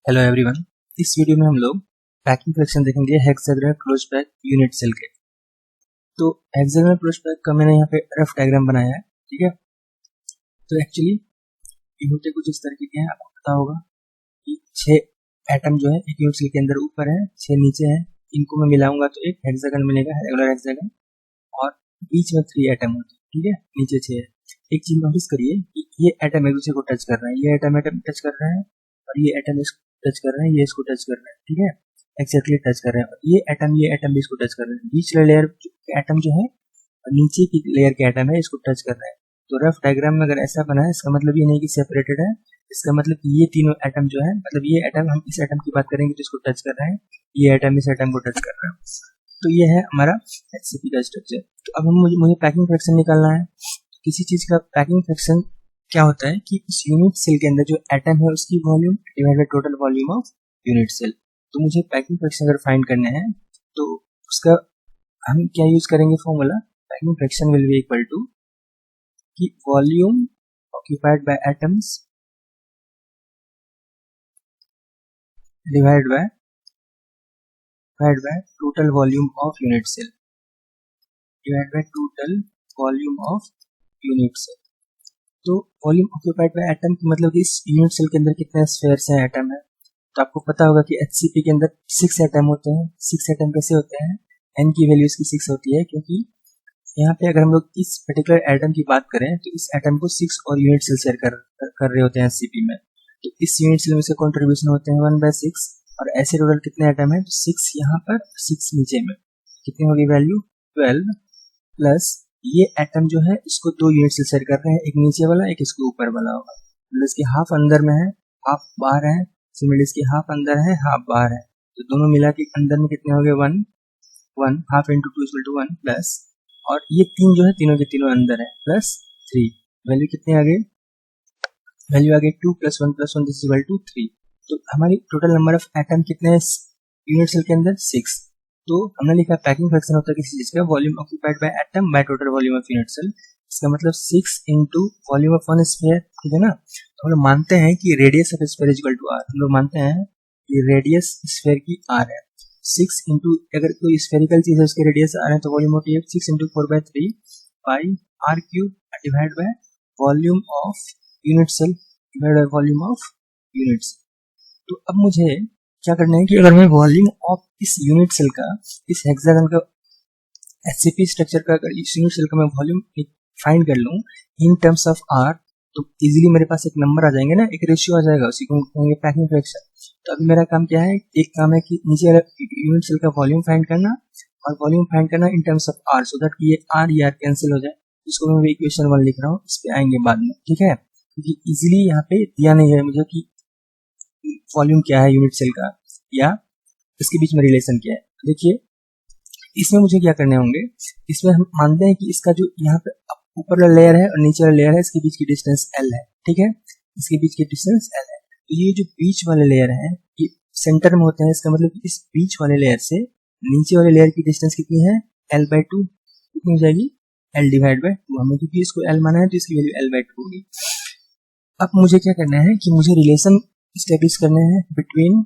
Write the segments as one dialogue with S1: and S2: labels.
S1: Hello everyone. इस video में हम लोग पैकिंग फ्रैक्शन देखेंगे hexagonal close pack unit cell के। तो हेक्सागोनल क्लोज पैक का मैंने यहाँ पे रफ डायग्राम बनाया है, ठीक है। तो एक्चुअली ये होते कुछ इस तरीके के हैं। आपको पता होगा कि 6 एटम जो है एक यूनिट सेल के अंदर ऊपर है, 6 नीचे है। इनको मैं मिलाऊंगा तो एक हेक्सागन मिलेगा, रेगुलर हेक्सागन, और बीच में 3 एटम होते हैं, ठीक है। नीचे 6 है। एक चीज नोटिस करिए कि ये एटम एक दूसरे को टच कर रहा है, ये एटम टच कर रहा है और ये एटम टच कर रहे हैं, ये इसको टच कर रहे हैं, ठीक है। एक्जैक्टली टच कर रहे हैं। ये एटम भी इसको टच कर रहे हैं। बीच लेयर एटम जो है और नीचे की लेयर के एटम है इसको टच कर रहे हैं। तो रफ डायग्राम में अगर ऐसा बना है, इसका मतलब ये नहीं कि सेपरेटेड है। इसका मतलब कि ये तीनों एटम जो है, मतलब ये एटम, हम इस एटम की बात करेंगे जिसको टच कर रहे हैं, ये एटम इस एटम को टच कर रहा है। तो ये है हमारा एचसीपी का स्ट्रक्चर। तो अब हम मुझे पैकिंग फ्रैक्शन निकालना है। किसी चीज का पैकिंग फ्रैक्शन क्या होता है कि उस यूनिट सेल के अंदर जो एटम है उसकी volume divide by total volume of unit cell. तो मुझे पैकिंग फ्रैक्शन अगर फाइंड करना है तो उसका हम क्या यूज करेंगे formula, packing fraction will be equal to कि volume occupied by atoms divide by total volume of unit cell, divide by total volume of unit cell. तो वॉल्यूम ऑक्यूपाइड बाय एटम की मतलब कि इस यूनिट सेल के अंदर कितने spheres हैं, एटम है। तो आपको पता होगा कि एचसीपी के अंदर 6 एटम होते हैं। 6 एटम कैसे होते हैं, एन की वैल्यू इसकी 6 होती है, क्योंकि यहाँ पे अगर हम लोग इस पर्टिकुलर एटम की बात करें तो इस एटम को 6 और यूनिट सेल शेयर कर रहे होते हैं एचसीपी में। तो इस यूनिट सेल में से कॉन्ट्रीब्यूशन होते हैं 1/6, और ऐसे टोटल कितने एटम है, 6 यहाँ पर 6 नीचे में, कितनी होगी वैल्यू 12, प्लस ये एटम जो है इसको 2 यूनिट से शेयर कर रहे हैं, एक नीचे वाला एक इसके ऊपर वाला होगा। मतलब इसके हाफ अंदर में है, हाफ बाहर है। सिमिलरली इसकी हाफ अंदर है, हाफ बाहर है। तो दोनों मिला के अंदर में कितने हो गए 1 half into 2 equal to 1 plus, और ये 3 जो है तीनों के तीनों अंदर है, प्लस 3। वैल्यू कितनी आ गई, वैल्यू आ गई 2 + 1 + 1 दिस इक्वल टू 3। तो हमारी टोटल नंबर ऑफ एटम कितने हैं यूनिट सेल के अंदर, 6। तो हमने लिखा पैकिंग फ्रैक्शन होता है किसी चीज का volume occupied by atom by total volume of unit cell. इसका मतलब 6 into volume of one sphere, ठीक है ना। तो हम लोग मानते हैं कि radius of sphere is equal to R. हम लोग मानते हैं कि रेडियस स्फीयर की आर है। 6 इंटू, अगर कोई स्फेरिकल चीज है उसके रेडियस आर है तो वॉल्यूम होती है 6 into 4/3 pi R cube divide by volume of unit cell divide by volume of unit cell. तो अब मुझे क्या करना है कि अगर मैं वॉल्यूम ऑफ इस यूनिट सेल का, इस हेक्सागन का एचसीपी स्ट्रक्चर का, अगर इस यूनिट सेल का मैं वॉल्यूम फाइंड कर लूं इन टर्म्स ऑफ आर, तो इजीली मेरे पास एक नंबर आ जाएंगे ना, एक रेशियो आ जाएगा, उसी को कहेंगे पैकिंग फ्रैक्शन। तो अभी मेरा काम क्या है, एक काम है कि नीचे यूनिट सेल का वॉल्यूम फाइंड करना और वॉल्यूम फाइंड करना in terms of R, so that ये आर कैंसिल हो जाए। इसको मैं इक्वेशन 1 लिख रहा हूँ, इस पे आएंगे बाद में, ठीक है। क्योंकि इजीली यहाँ पे दिया नहीं है मुझे कि वॉल्यूम क्या है यूनिट सेल का या इसके बीच में रिलेशन क्या है। देखिए इसमें मुझे क्या करने होंगे, इसमें हम मानते हैं कि इसका जो यहाँ पे ऊपर वाला लेयर है और नीचे वाला लेयर है, इसके बीच की डिस्टेंस L है, ठीक है। इसके बीच की डिस्टेंस L है। तो ये जो बीच वाले लेयर है ये सेंटर में होते हैं। इसका मतलब इस बीच वाले लेयर से नीचे वाले लेयर की डिस्टेंस कितनी है, L/2। कितनी हो जाएगी, L डिवाइड बाय 2। हमें क्योंकि इसको L माना है तो इसकी वैल्यू L/2 होगी। अब मुझे क्या करना है कि मुझे रिलेशन स्टेब्लिश करने हैं बिटवीन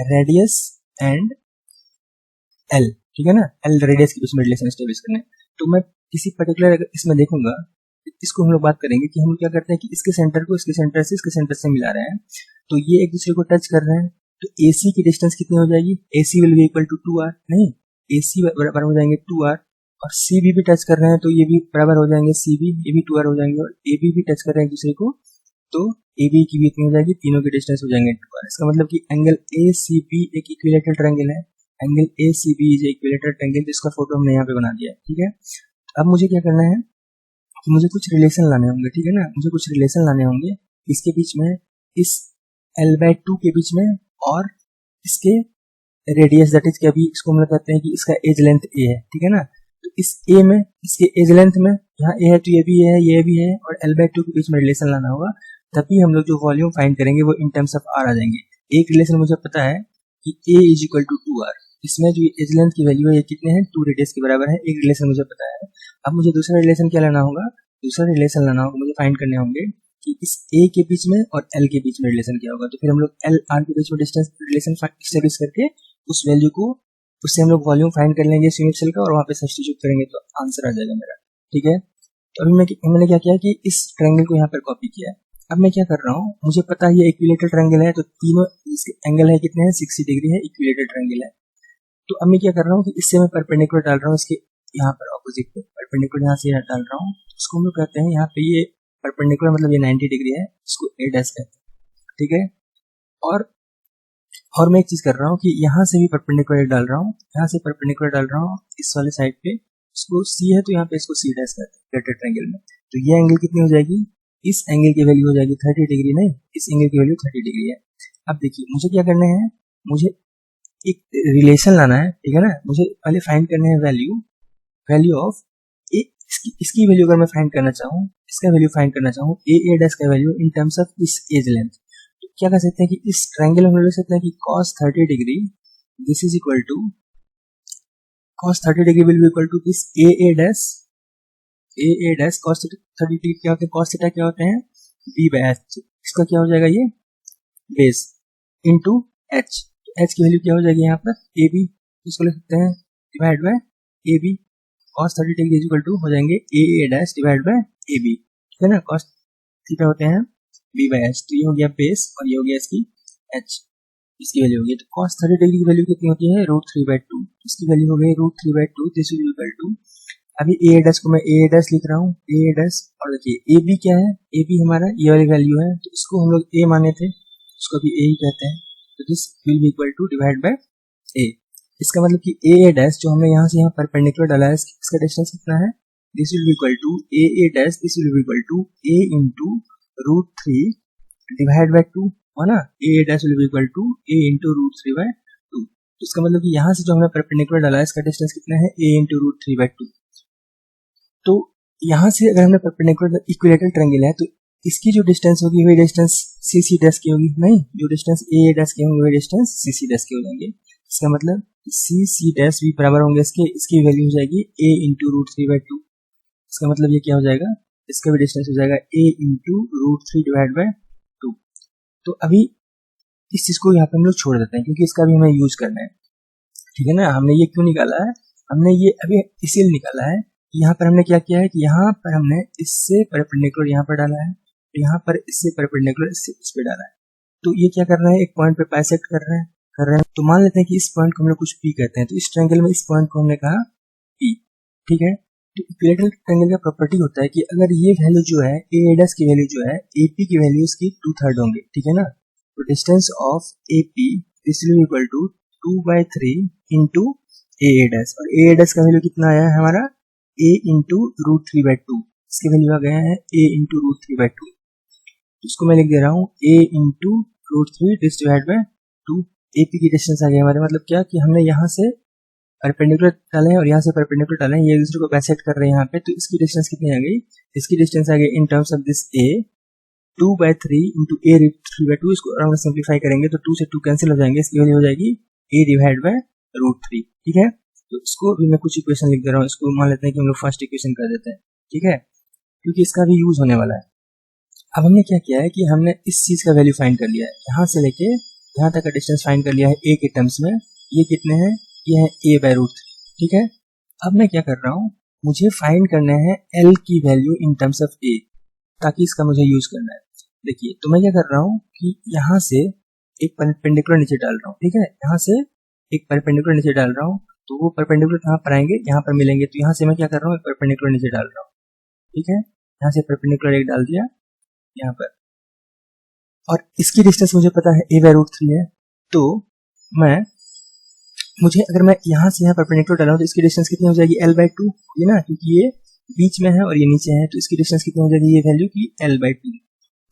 S1: रेडियस एंड एल, ठीक है ना। एल रेडियस के बीच में रिलेशन स्टेब्लिश करने। तो मैं किसी पर्टिकुलर इसमें देखूंगा, इसको हम लोग बात करेंगे कि हम क्या करते हैं कि इसके सेंटर को इसके सेंटर से मिला रहे हैं, तो ये एक दूसरे को टच कर रहे हैं। तो AC की डिस्टेंस कितनी हो जाएगी, AC will be equal to 2r, नहीं AC बराबर हो जाएंगे 2r, और CB भी टच कर रहे हैं तो ये भी बराबर हो जाएंगे CB, ये भी 2r हो जाएंगे, और AB भी टच कर रहे हैं एक दूसरे को, तो AB की भी इतनी हो जाएगी, तीनों की डिस्टेंस हो जाएंगे 2r। इसका मतलब कि एंगल ACB एक इक्विलेटरल ट्रायंगल है, angle ACB is equilateral triangle. तो इसका फोटो हमने यहाँ पे बना दिया, ठीक है। अब मुझे क्या करना है कि मुझे कुछ रिलेशन लाने होंगे, ठीक है ना। मुझे कुछ रिलेशन लाने होंगे इसके बीच में, इस L/2 के बीच में, और इसके रेडियस, दैट इज कि अभी इसको हम लोग कहते हैं कि इसका एज लेंथ A है, ठीक है ना। तो इस A में, इसके एज लेंथ में, यहाँ A है तो ये भी है, ये भी है, और L/2 के बीच में रिलेशन लाना होगा, तभी हम लोग जो वॉल्यूम फाइंड करेंगे वो इन टर्म्स ऑफ R आ जाएंगे। एक रिलेशन मुझे पता है कि A is equal to 2R, इसमें जो एज लेंथ की वैल्यू है ये कितने हैं, 2 रेडियस के बराबर है। एक रिलेशन मुझे पता है। अब मुझे दूसरा रिलेशन क्या लाना होगा, मुझे फाइंड करने होंगे कि इस ए के बीच में और एल के बीच में रिलेशन क्या होगा। तो फिर हम लोग एल आर के बीच में डिस्टेंस रिलेशन स्टेब्लिश करके उस वैल्यू को, उससे हम लोग वॉल्यूम फाइंड कर लेंगे यूनिट सेल का और वहाँ पे सब्स्टिट्यूट करेंगे तो आंसर आ जाएगा मेरा। ठीक है, तो अभी मैंने क्या किया कि इस ट्रायंगल को यहाँ पर कॉपी किया है। अब मैं क्या कर रहा हूँ, मुझे पता है ये इक्विलेटरल ट्रायंगल है, तो तीनों इसके एंगल है कितने हैं, 60 डिग्री है, इक्विलेटरल ट्रायंगल है। तो अब मैं क्या कर रहा हूँ कि इससे मैं परपेंडिकुलर डाल रहा हूँ इसके यहाँ पर ऑपोजिट पे, परपेंडिकुलर यहाँ से डाल रहा हूँ। उसको हम लोग कहते हैं यहाँ पे ये परपेंडिकुलर मतलब ये 90 डिग्री है, इसको ए डैश कहते हैं। ठीक है, और मैं एक चीज कर रहा हूँ कि यहाँ से भी परपेंडिकुलर डाल रहा हूँ, यहाँ से परपेंडिकुलर डाल रहा हूँ इस वाले साइड पे, इसको सी है तो यहाँ पे इसको सी डैश कहते हैं ग्रेटर ट्रायंगल में। तो ये एंगल कितनी हो जाएगी, इस एंगल की वैल्यू हो जाएगी 30 डिग्री, नहीं इस एंगल की वैल्यू 30 डिग्री है। अब देखिए मुझे क्या करना है, मुझे एक रिलेशन लाना है, ठीक है ना। मुझे पहले फाइंड करना है वैल्यू ऑफ ए, इसकी वैल्यू अगर मैं फाइंड करना चाहूँ, इसका वैल्यू फाइंड करना चाहूँ ए डैश का वैल्यू इन टर्म्स ऑफ इस एज लेंथ, तो क्या कर सकते हैं कि इस ट्रायंगल में हम लिख सकते हैं कि cos 30 degree this is equal to cos 30 degree will be equal to this A dash cos 30 degree क्या होते हैं, cos थीटा क्या होते हैं b बाय h, इसका क्या हो जाएगा ये बेस इनटू h, h की वैल्यू क्या हो जाएगी यहाँ पर ए बी, इसको लिख सकते हैं divide by A B, cos 30 degree is equal to हो जाएंगे A dash divide by A B, ठीक है ना। cos थीटा होते हैं b बाय h, तो ये हो गया बेस और ये हो गया इसकी h, इसकी वैल्यू होगी। तो cos 30 डिग्री की वैल्यू कितनी होती है √3/2, इसकी वैल्यू हो गई √3/2, दिस इज इक्वल टू, अभी ए डैश को मैं ए डैश लिख रहा हूँ ए डैश, और देखिए ए बी क्या है, ए बी हमारा ये वाली वैल्यू है, तो इसको हम लोग ए माने थे, इसको भी ए ही कहते हैं, तो this will be equal to divide by A. इसका मतलब कि ए डैश जो हमने यहाँ से यहाँ परपेंडिकुलर डाला है, इसका डिस्टेंस कितना है, this will be equal to A dash, this will be equal to A into √3 divide by 2, है ना, A dash will be equal to A into √3/2। इसका मतलब कि यहाँ से जो हमने परपेंडिकुलर डाला है इसका डिस्टेंस कितना है a इंटू √3/2। तो यहाँ से अगर हमने परपेंडिकुलर इक्विलेटरल ट्रायंगल है तो इसकी जो डिस्टेंस होगी वही डिस्टेंस सी सी डैश की होगी, नहीं जो डिस्टेंस ए डैश के होंगे वही डिस्टेंस सी सी डैश के हो जाएंगे। इसका मतलब सी सी डैश भी बराबर होंगे इसकी वैल्यू हो जाएगी a इंटू √3/2। इसका मतलब ये क्या हो जाएगा, इसका भी डिस्टेंस हो जाएगा a इंटू √3 डिवाइड बाय 2। तो अभी इस चीज को यहाँ पे हम लोग छोड़ देते हैं क्योंकि इसका भी हमें यूज करना है, ठीक है ना। हमने ये क्यों निकाला है, हमने ये अभी इसीलिए निकाला है कि यहाँ पर हमने क्या किया है कि यहाँ पर हमने इससे परपेंडिकुलर यहाँ पर डाला है, यहाँ पर इससे परपेंडिकुलर इससे इस पे डाला है। तो ये क्या कर रहा है, एक पॉइंट पे बाइसेक्ट कर रहे हैं। तो मान लेते हैं कि इस पॉइंट को हम लोग कुछ पी कहते हैं, तो इस ट्रायंगल में इस पॉइंट को हमने कहा पी, ठीक है। तो इक्विलेटरल ट्रायंगल का प्रॉपर्टी होता है कि अगर ये वैल्यू जो है ए डैश की वैल्यू जो है AP की वैल्यू इसकी 2/3 होंगे, ठीक है ना। तो distance of AP this will equal to 2/3 into A dash, और ए डैश का वैल्यू कितना आया है हमारा a इंटू √3/2, इसकी वैल्यू आ गया है a इंटू √3/2। इसको मैं लिख दे रहा हूँ a into √3 this divide by 2, AP की डिस्टेंस आ गई हमारे, मतलब क्या कि हमने यहाँ से परपेंडिकुलर डाले हैं और यहाँ से परपेंडिकुलर डाले हैं, ये एक दूसरे को बाइसेक्ट कर रहे हैं यहाँ पे। तो इसकी डिस्टेंस कितनी आ गई, इसकी डिस्टेंस आ गई इन terms of this a 2/3 into a √3/2, इसको अगर सिंप्लीफाई करेंगे तो 2 से 2 कैंसिल हो जाएंगे, इसकी वैल्यू हो जाएगी a डिवाइड बाय √3, ठीक है। तो इसको भी मैं कुछ इक्वेशन लिख दे रहा हूँ, इसको मान लेते हैं कि हम लोग फर्स्ट इक्वेशन कर देते हैं, ठीक है, क्योंकि इसका भी यूज होने वाला है। अब हमने क्या किया है कि हमने इस चीज का वैल्यू फाइंड कर लिया है, यहाँ से लेके यहाँ तक का डिस्टेंस फाइंड कर लिया है a के टर्म्स में, ये कितने हैं, ये है a बाय √3, ठीक है। अब मैं क्या कर रहा हूँ, मुझे फाइंड करना है L की value in terms of a, ताकि इसका मुझे यूज करना है। देखिए तो मैं क्या कर रहा हूँ कि यहाँ से एक परपेंडिकुलर नीचे डाल रहा हूँ, ठीक है, यहाँ से एक परपेंडिकुलर नीचे डाल रहा हूँ, तो वो परपेंडिकुलर कहाँ पर आएंगे, यहाँ पर मिलेंगे। तो यहाँ से मैं क्या कर रहा हूँ, एक परपेंडिकुलर नीचे डाल रहा हूँ, ठीक है, यहाँ से परपेंडिकुलर एक डाल दिया यहाँ पर, और इसकी डिस्टेंस मुझे पता है a बाय √3 है। तो मुझे अगर मैं यहाँ से यहाँ परपेंडिकुलर डाला हूँ तो इसकी डिस्टेंस कितनी हो जाएगी L/2 होगी ना, क्योंकि ये बीच में है और ये नीचे है, तो इसकी डिस्टेंस कितनी हो जाएगी, ये वैल्यू की L/2।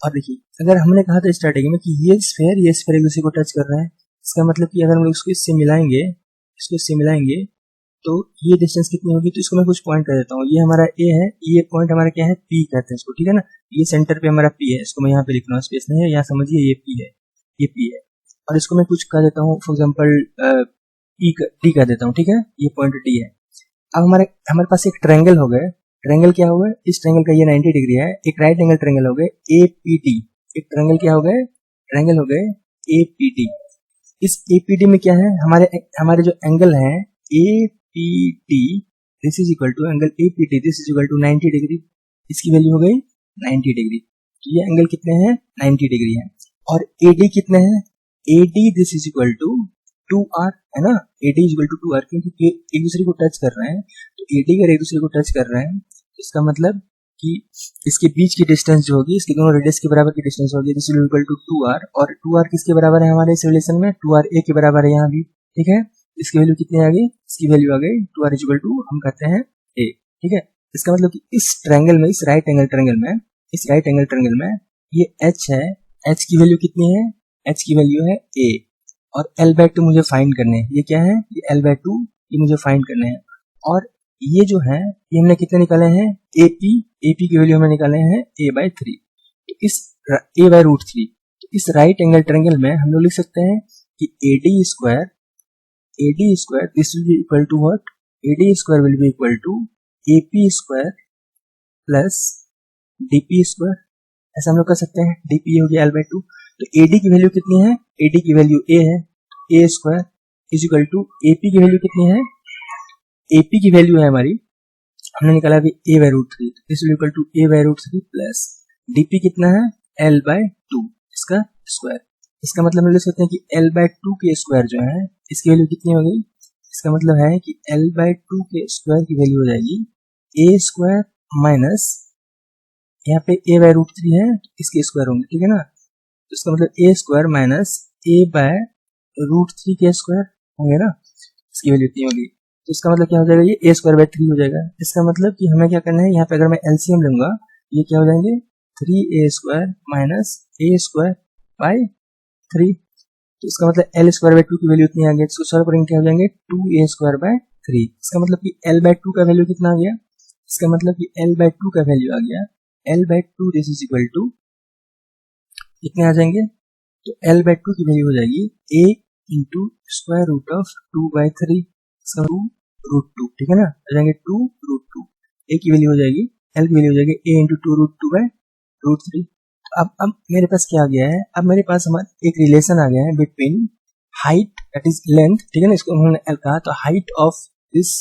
S1: और देखिए अगर हमने कहा था स्टार्टिंग में कि ये स्फीयर एक दूसरे को टच कर रहा है, इसका मतलब कि अगर हम लोग इसको इससे मिलाएंगे तो ये डिस्टेंस कितनी होगी। तो इसको मैं कुछ पॉइंट कर देता हूँ, ये हमारा A है, ये पॉइंट हमारा क्या है, P कहते हैं इसको, ठीक है ना। ये सेंटर पे हमारा P है, इसको मैं यहाँ पे लिख रहा हूँ, स्पेस नहीं है, यहाँ समझिए ये P है, ये P है, और इसको मैं कुछ कह देता हूँ, फॉर एग्जाम्पल D कह देता हूँ, ठीक है, ये पॉइंट D है। अब हमारे पास एक ट्रायंगल हो गया, ट्रायंगल क्या होगा, इस ट्रायंगल का ये 90 डिग्री है, एक राइट एंगल ट्रायंगल हो गए APT, एक ट्रायंगल क्या हो गए, ट्रायंगल हो गए APT। इस APT में क्या है, हमारे जो एंगल है APT, this is equal to angle APT, this is equal to 90 degree, इसकी वैल्यू हो गई 90 डिग्री। तो ये एंगल कितने हैं, 90 डिग्री है। और AD कितने हैं, AD this is equal to 2R है ना, AD is equal to 2R, क्योंकि ये एक दूसरे को टच कर रहे हैं, तो AD अगर एक दूसरे को टच कर रहे हैं तो इसका मतलब कि इसके बीच की डिस्टेंस जो होगी, इसके दोनों रेडियस के बराबर की डिस्टेंस होगी, this is equal to 2R। और 2R किसके बराबर है हमारे इस रिलेशन में, 2R A के बराबर है यहाँ भी, ठीक है। इसकी वैल्यू कितनी आ गई, इसकी वैल्यू आ गई 2R इज इक्वल टू हम कहते हैं A, ठीक है। इसका मतलब कि इस ट्रायंगल में, इस राइट एंगल ट्रायंगल में ये H है, H की वैल्यू कितनी है, H की वैल्यू है A, और L/2 मुझे फाइंड करने हैं, ये क्या है, ये L/2 ये मुझे फाइंड करने हैं। और ये जो है ये हमने कितने निकाले हैं, AP की वैल्यू हमने निकाले हैं A/3, तो इस A/√3, तो इस राइट एंगल ट्रायंगल में हम लोग लिख सकते हैं कि AD square this will be equal to what, AD square will be equal to AP square plus DP square, ऐसा हम लोग कर सकते हैं। DP हो गया L/2, तो AD की वैल्यू कितनी है, AD की वैल्यू A है, A square is equal to AP की वैल्यू कितनी है, AP की वैल्यू है हमारी, हमने निकाला अभी A/√3, this will equal to A/√3 plus DP कितना है L/2 इसका स्क्वायर। इसका मतलब हम लिख सकते हैं कि L/2 के स्क्वायर जो है इसकी वैल्यू कितनी हो गई, इसका मतलब है कि L/2 के स्क्वायर की वैल्यू हो जाएगी A स्क्वायर माइनस, यहाँ पे A/√3 है तो इसके स्क्वायर होंगे, ठीक है ना, तो इसका मतलब A स्क्वायर माइनस A/√3 के स्क्वायर होंगे ना, इसकी वैल्यू इतनी होगी। तो इसका मतलब क्या हो जाएगा, ये A स्क्वायर 3 हो जाएगा। इसका मतलब कि हमें क्या करना है, यहाँ पे अगर मैं LCM लूंगा ये क्या हो जाएंगे 3A square minus A square by 3, तो इसका मतलब L स्क्वायर 2 की वैल्यू इतनी आ गई, इसको सॉल्व करेंगे क्या हो जाएंगे 2A स्क्वायर 3। इसका मतलब कि L/2 का वैल्यू कितना आ गया, इसका मतलब कि L/2 का वैल्यू आ गया L/2 this is equal to कितने आ जाएंगे, तो L/2 की वैल्यू हो जाएगी A into square root of 2/3, इसका 2√2, ठीक है ना, हो जाएंगे 2√2। A की वैल्यू हो जाएगी, L की वैल्यू हो जाएगी A इंटू 2√2/√3। अब मेरे पास क्या आ गया है, अब मेरे पास हमारा एक रिलेशन आ गया है between height that is length, ठीक है ना, इसको उन्होंने L कहा, तो हाइट ऑफ दिस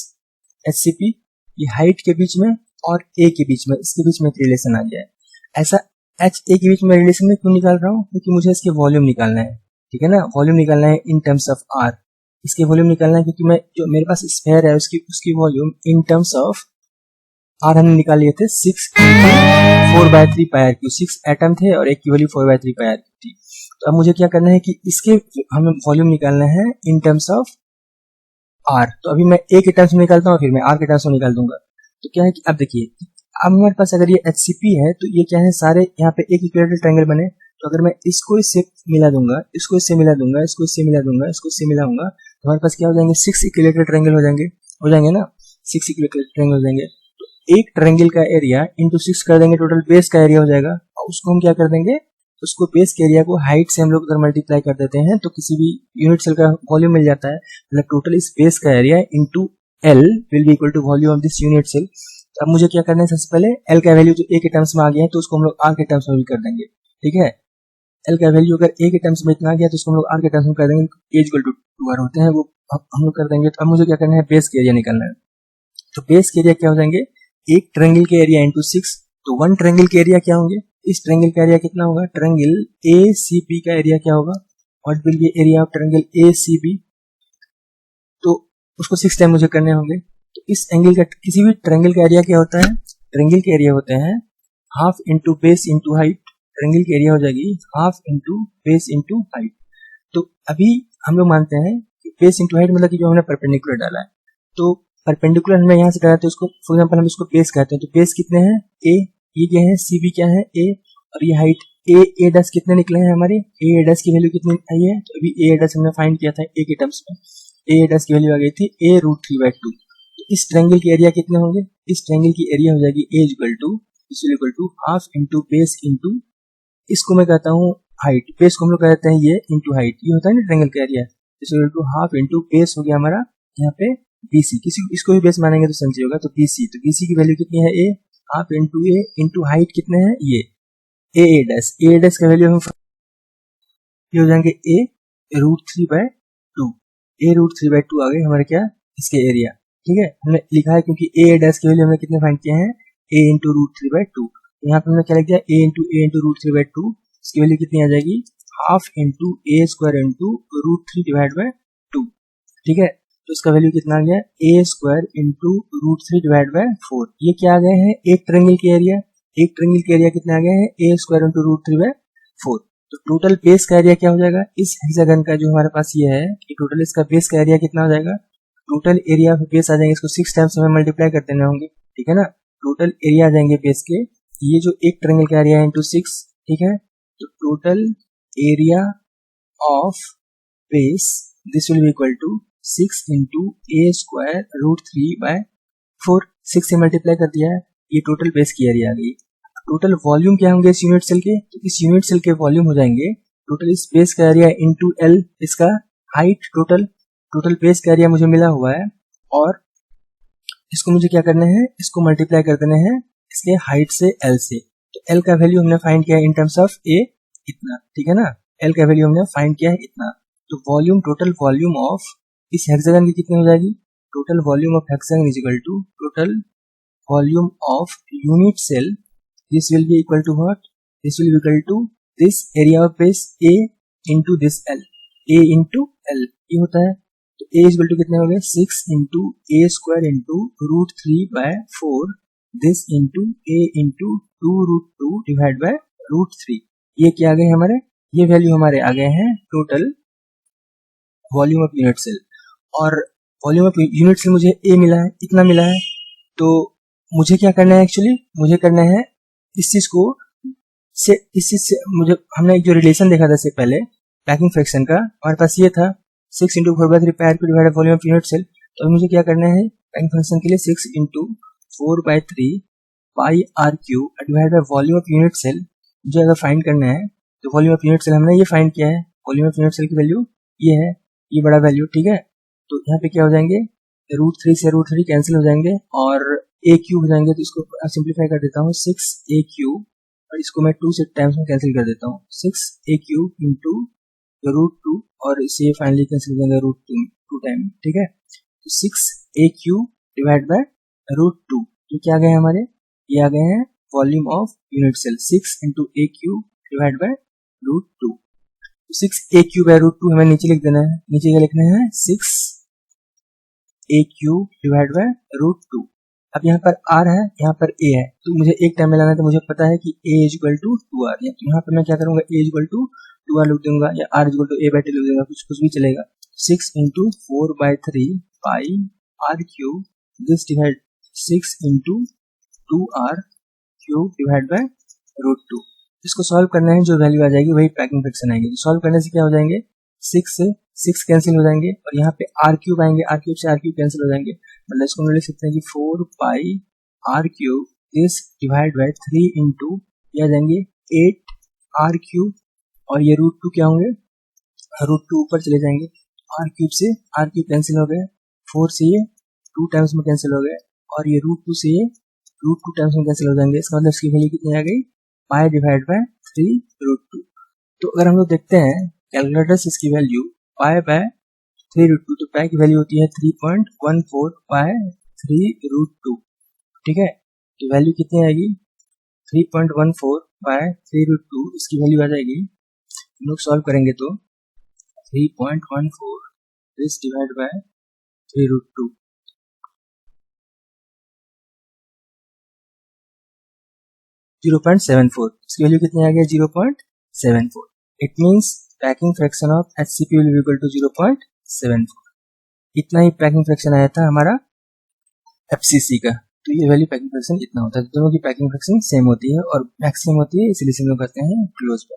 S1: HCP, ये हाइट के बीच में और A के बीच में, इसके बीच में एक रिलेशन आ गया है। ऐसा HA के बीच में रिलेशन में क्यों निकाल रहा हूँ, क्योंकि मुझे इसके वॉल्यूम निकालना है, ठीक है ना, वॉल्यूम निकालना है इन टर्म्स ऑफ R, इसके वॉल्यूम निकालना है क्योंकि मैं जो मेरे पास स्फीयर है उसकी volume in terms of R हमने निकाल लिए थे 6 4/3 πr3, 6 एटम थे और एक की वैल्यू 4/3 πr थी। तो अब मुझे क्या करना है कि इसके हमें वॉल्यूम निकालना है इन टर्म्स ऑफ R, तो अभी मैं A के टर्म्स में निकालता हूँ, फिर मैं R के टर्म्स में निकाल दूंगा। तो क्या है कि अब देखिए, अब हमारे पास अगर ये HCP है तो ये क्या है, सारे यहाँ पे एक इक्विलेटरल ट्रायंगल बने, तो अगर मैं इसको इससे मिला दूंगा, इसको इससे मिला दूंगा, इसको इससे मिला दूंगा, इसको इससे मिलाऊंगा, तो हमारे पास क्या हो जाएंगे 6 इक्विलेटरल ट्रायंगल हो जाएंगे ना, 6 इक्विलेटरल ट्रायंगल हो जाएंगे। तो एक ट्रायंगल का एरिया इंटू 6 कर देंगे, टोटल बेस का एरिया हो जाएगा, और उसको हम क्या कर देंगे, उसको बेस के एरिया को हाइट से हम लोग अगर मल्टीप्लाई कर देते हैं तो किसी भी यूनिट सेल का वॉल्यूम मिल जाता है, मतलब टोटल इस बेस का area into L will be equal to volume of this unit cell. तो अब मुझे क्या करना है, सबसे पहले L का वैल्यू जो A के टर्म्स में आ गया है तो उसको हम लोग R के टर्म्स में भी कर देंगे, ठीक है। L का वैल्यू अगर A के टर्म्स में इतना आ गया तो उसको हम लोग R के टर्म्स में कर देंगे, A इक्वल टू 2R होते हैं वो हम लोग कर देंगे। तो अब मुझे क्या करना है, बेस के एरिया निकालना है, तो बेस के एरिया क्या हो जाएंगे, एक ट्रायंगल के एरिया इंटू 6, तो वन ट्रायंगल के एरिया क्या होंगे, इस ट्रायंगल का एरिया कितना होगा, ट्रायंगल ACB का एरिया क्या होगा, what will be area of triangle ACB, तो उसको 6 टाइम मुझे करने होंगे। तो इस एंगल का, किसी भी ट्रायंगल का एरिया क्या होता है, ट्रायंगल के एरिया होते हैं half into base into height, triangle की एरिया हो जाएगी half into base into height. तो अभी हम लोग मानते हैं कि बेस इंटू हाइट मतलब कि जो हमने परपेंडिकुलर डाला है, तो परपेंडिकुलर हमने यहाँ से डाला तो उसको फॉर एग्जांपल हम इसको बेस कहते हैं, तो बेस कितने हैं A, ये क्या है CB क्या है A, और ये हाइट A डैश कितने निकले हैं हमारे, A डैश की वैल्यू कितनी आई है, तो अभी A डैश हमने फाइंड किया था A के टर्म्स में, A डैश की वैल्यू आ गई थी A√3/2। तो इस ट्रायंगल की एरिया कितने होंगे, इस ट्रायंगल की एरिया हो जाएगी A equal to half into base into, इसको मैं कहता हूँ हाइट, बेस को हम लोग कहते हैं ये इंटू हाइट, ये होता है ना ट्रायंगल का area, equal to half into base हो गया हमारा यहाँ पे BC, किसी इसको भी बेस मानेंगे तो समझिए होगा, तो BC की वैल्यू कितनी है, A half into A into height कितने हैं ये A डैश का वैल्यू हम ये हो जाएंगे A√3/2, A√3/2 आ गए हमारे क्या इसके एरिया, ठीक है। हमने लिखा है क्योंकि A डैश की वैल्यू हमने कितने फाइंड किए हैं, A इंटू √3/2, यहाँ पे हमने क्या लिख दिया A इंटू √3/2, इसकी वैल्यू कितनी आ जाएगी हाफ इंटू A² इंटू √3/2, ठीक है। तो इसका वैल्यू कितना आ गया A² इंटू √3/4, ये क्या आ गए हैं एक ट्रायंगल के एरिया, एक ट्रायंगल के एरिया कितना आ गया है A² इंटू √3/4। तो टोटल बेस का एरिया क्या हो जाएगा इस हेक्सागन का जो हमारे पास ये है, कि टोटल इसका बेस का एरिया कितना हो जाएगा, टोटल एरिया ऑफ बेस आ जाएंगे, इसको 6 टाइम्स हमें मल्टीप्लाई कर देने होंगे, ठीक है ना। टोटल एरिया आ जाएंगे बेस के, ये जो एक ट्रायंगल का एरिया है इंटू 6, ठीक है। तो total area of base this will be equal to 6 into A²√3/4, 6 से मल्टीप्लाई कर दिया है, ये टोटल बेस की एरिया आ गई। टोटल वॉल्यूम क्या होंगे इस यूनिट सेल के, तो इस यूनिट सेल के वॉल्यूम हो जाएंगे टोटल इस बेस का एरिया इंटू L, इसका हाइट, टोटल बेस का एरिया मुझे मिला हुआ है, और इसको मुझे क्या करना है, इसको मल्टीप्लाई कर देना है इसके हाइट से L से। तो L का वैल्यू हमने फाइंड किया है इन टर्म्स ऑफ A इतना, ठीक है ना, L का वैल्यू हमने फाइंड किया है इतना। तो वॉल्यूम, टोटल वॉल्यूम ऑफ इस हेक्सागन की कितनी हो जाएगी, total volume of hexagon is equal to total volume of unit cell, this will be equal to what, this will be equal to this area of base A into this L, A into L ये होता है। तो A is equal to कितने हो गए 6 into A² into √3/4, this into A into 2√2 divided by √3, ये क्या आ गए हमारे, ये वैल्यू हमारे आ गए हैं total volume of unit cell. और वॉल्यूम ऑफ यूनिट सेल मुझे A मिला है, इतना मिला है, तो मुझे क्या करना है एक्चुअली, मुझे करना है इस चीज को से इस चीज से मुझे, हमने एक जो रिलेशन देखा था इससे पहले पैकिंग फ्रैक्शन का, हमारे पास ये था 6 into 4/3 pi RQ divided volume of unit cell. तो अब मुझे क्या करना है पैकिंग फ्रैक्शन के लिए 6 into 4/3 pi RQ divided by volume of unit cell मुझे अगर फाइंड करना है, तो वॉल्यूम ऑफ यूनिट सेल हमने ये फाइंड किया है, वॉल्यूम ऑफ यूनिट सेल की वैल्यू ये है, ये बड़ा वैल्यू, ठीक है। तो यहाँ पे क्या हो जाएंगे √3 से √3 कैंसिल हो जाएंगे और AQ हो जाएंगे, तो इसको सिंप्लीफाई कर देता हूँ 6AQ, और इसको मैं 2 से टाइम्स में कैंसिल कर देता हूँ, 6AQ इंटू √2, और इसे फाइनली कैंसिल कर देंगे √2 टाइम, ठीक है। तो 6AQ डिवाइड बाय √2, तो क्या आ गए हमारे, ये आ गए हैं volume of unit cell, 6 into AQ divide by √2। 6AQ by √2 हमें नीचे लिख देना है, नीचे क्या लिखना है 6AQ डिवाइड बाय √2। अब यहाँ पर R है, यहाँ पर A है, तो मुझे एक टाइम में लाना है, तो मुझे पता है कि A is equal to 2R, तो यहाँ पर मैं क्या करूंगा A is equal to 2R लिख दूंगा, या R is equal to A/2 लिख दूंगा, कुछ भी चलेगा। 6 into 4/3 pi RQ this divide 6 into 2R³ divide by √2। इसको सॉल्व करना है, जो वैल्यू आ जाएगी वही पैकिंग फ्रैक्शन आएगी। सॉल्व करने से क्या हो जाएंगे 6 से 6 कैंसिल हो जाएंगे, और यहाँ पे R³ आएंगे, R³ से R³ कैंसिल हो जाएंगे, मतलब इसको हम लिख सकते हैं कि 4 पाई RQ this divide by 3 into ये आ जाएंगे 8 RQ, और ये √2 क्या होंगे, √2 ऊपर चले जाएंगे, R³ से RQ कैंसिल हो गए, 4 से ये 2 टाइम्स में कैंसिल हो गए, और ये √2 से ये √2 टाइम्स में कैंसिल हो जाएंगे। इसका मतलब इसकी वैल्यू कितनी आ गई पाई डिवाइड बाय 3√2। तो अगर हम लोग देखते हैं कैलकुलेटर से इसकी वैल्यू पाई बाय 3√2, तो पाई की वैल्यू होती है 3.14 पाई 3√2, ठीक है। तो वैल्यू कितनी आएगी 3.14 पाई 3√2, इसकी वैल्यू आ जाएगी, हम लोग सॉल्व करेंगे तो 3.14 दिस डिवाइड बाय 3√2, 0.74, इसकी वैल्यू कितनी आ गई 0.74। It means packing fraction of HCP will be equal to 0.74। इतना ही पैकिंग फ्रैक्शन आया था हमारा FCC का, तो ये वैल्यू पैकिंग फ्रैक्शन इतना होता है। दोनों की पैकिंग फ्रैक्शन सेम होती है और मैक्सिमम होती है, इसलिए हम लोग करते हैं क्लोज पर।